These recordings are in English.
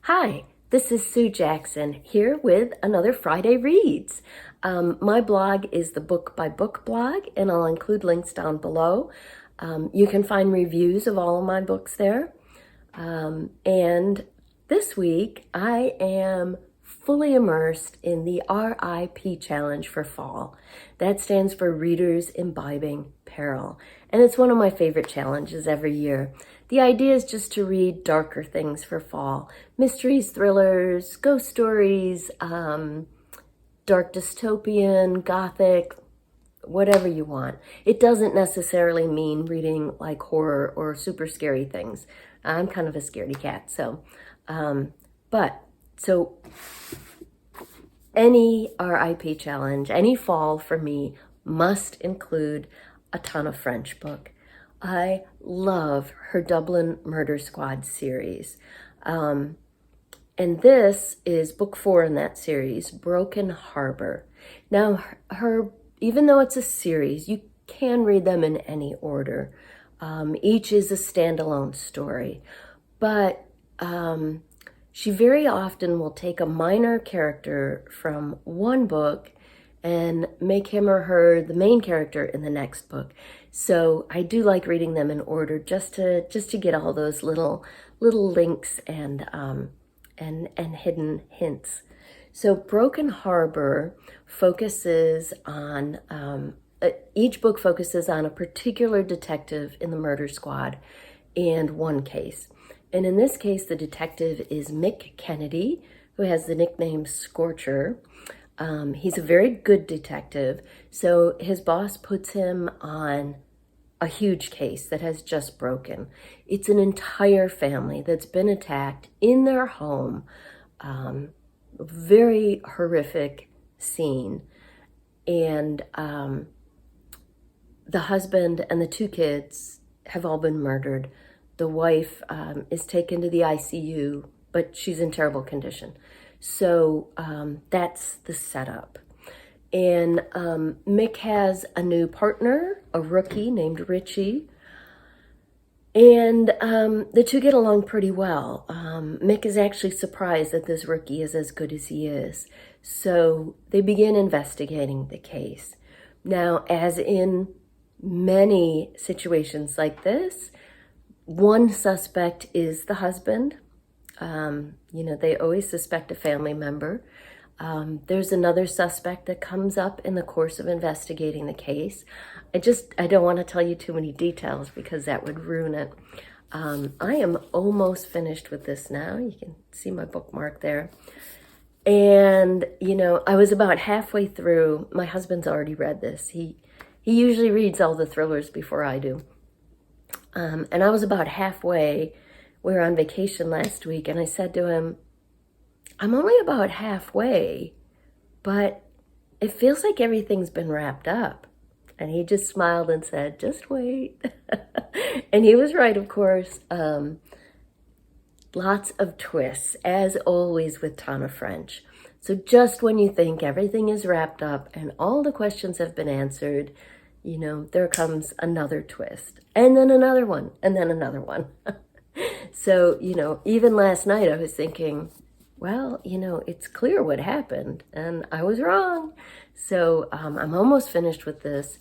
Hi, this is Sue Jackson here with another Friday Reads. My blog is the Book by Book blog, and I'll include links down below. You can find reviews of all of my books there. And this week I am fully immersed in the RIP Challenge for fall. That stands for Readers Imbibing Peril, and it's one of my favorite challenges every year. The idea is just to read darker things for fall. Mysteries, thrillers, ghost stories, dark dystopian, gothic, whatever you want. It doesn't necessarily mean reading like horror or super scary things. I'm kind of a scaredy cat, so any RIP challenge, any fall for me must include a ton of French book. I love her Dublin Murder Squad series. And this is book 4 in that series, Broken Harbor. Now, even though it's a series, you can read them in any order. Each is a standalone story, but she very often will take a minor character from one book and make him or her the main character in the next book. So I do like reading them in order just to get all those little links and hidden hints. So Broken Harbor focuses on each book focuses on a particular detective in the murder squad and one case. And in this case, the detective is Mick Kennedy, who has the nickname Scorcher. He's a very good detective, so his boss puts him on a huge case that has just broken. It's an entire family that's been attacked in their home. Very horrific scene. And the husband and the 2 kids have all been murdered. The wife is taken to the ICU, but she's in terrible condition. So that's the setup. And Mick has a new partner, a rookie named Richie. And the 2 get along pretty well. Mick is actually surprised that this rookie is as good as he is. So they begin investigating the case. Now, as in many situations like this, one suspect is the husband. They always suspect a family member. There's another suspect that comes up in the course of investigating the case. I don't want to tell you too many details because that would ruin it. I am almost finished with this now. You can see my bookmark there. And, I was about halfway through. My husband's already read this. He usually reads all the thrillers before I do. And I was about halfway. We were on vacation last week, and I said to him, I'm only about halfway, but it feels like everything's been wrapped up. And he just smiled and said, just wait. And he was right, of course. Lots of twists, as always with Tana French. So just when you think everything is wrapped up and all the questions have been answered, there comes another twist. And then another one, and then another one. So, even last night I was thinking, well, it's clear what happened, and I was wrong. So I'm almost finished with this,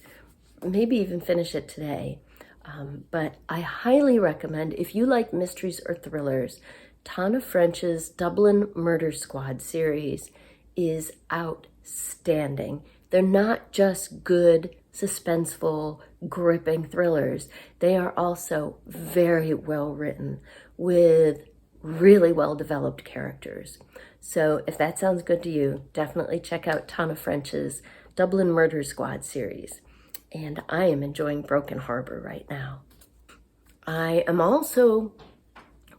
maybe even finish it today. But I highly recommend, if you like mysteries or thrillers, Tana French's Dublin Murder Squad series is outstanding. They're not just good, suspenseful, gripping thrillers. They are also very well written with really well-developed characters. So if that sounds good to you, definitely check out Tana French's Dublin Murder Squad series. And I am enjoying Broken Harbor right now. I am also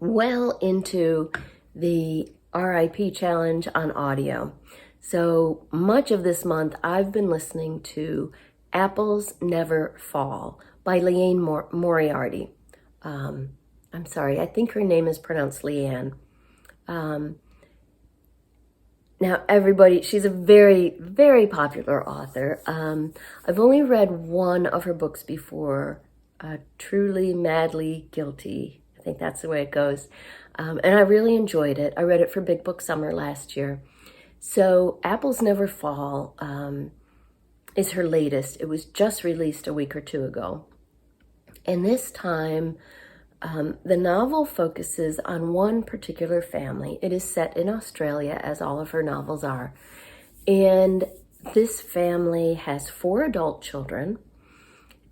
well into the RIP challenge on audio. So much of this month, I've been listening to Apples Never Fall by Leanne Moriarty. I'm sorry, I think her name is pronounced Leanne. Now, she's a very, very popular author. I've only read one of her books before, Truly, Madly Guilty. I think that's the way it goes. And I really enjoyed it. I read it for Big Book Summer last year. So Apples Never Fall is her latest. It was just released a week or two ago. And this time, the novel focuses on one particular family. It is set in Australia, as all of her novels are. And this family has 4 adult children.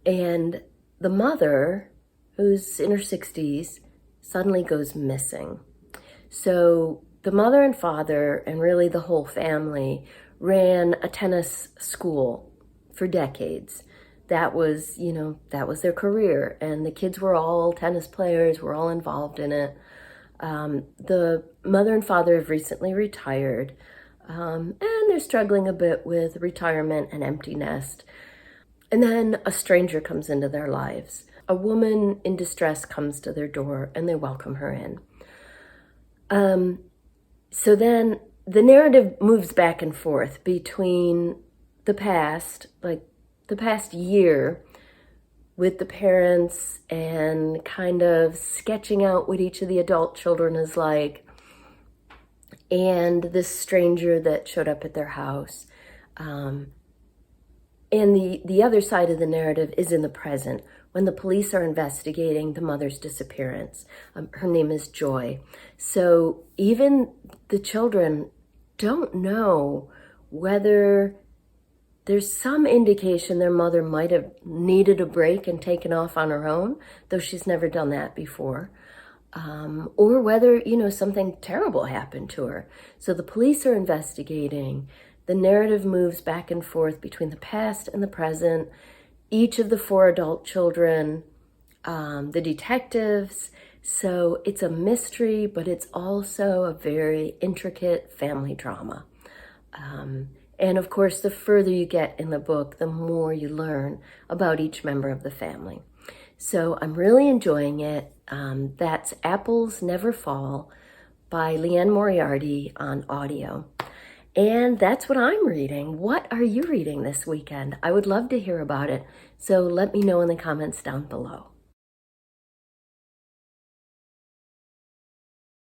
And the mother, who's in her 60s, suddenly goes missing. So the mother and father, and really the whole family, ran a tennis school for decades. That was their career. And the kids were all tennis players, were all involved in it. The mother and father have recently retired, and they're struggling a bit with retirement and empty nest. And then a stranger comes into their lives. A woman in distress comes to their door, and they welcome her in. So then the narrative moves back and forth between the past, like the past year, with the parents and kind of sketching out what each of the adult children is like, and this stranger that showed up at their house. And the other side of the narrative is in the present, when the police are investigating the mother's disappearance. Her name is Joy. So even the children don't know whether there's some indication their mother might have needed a break and taken off on her own, though she's never done that before, or whether, something terrible happened to her. So the police are investigating. The narrative moves back and forth between the past and the present, each of the 4 adult children, the detectives. So it's a mystery, but it's also a very intricate family drama. And of course, the further you get in the book, the more you learn about each member of the family. So I'm really enjoying it. That's Apples Never Fall by Leanne Moriarty on audio. And that's what I'm reading. What are you reading this weekend? I would love to hear about it. So let me know in the comments down below.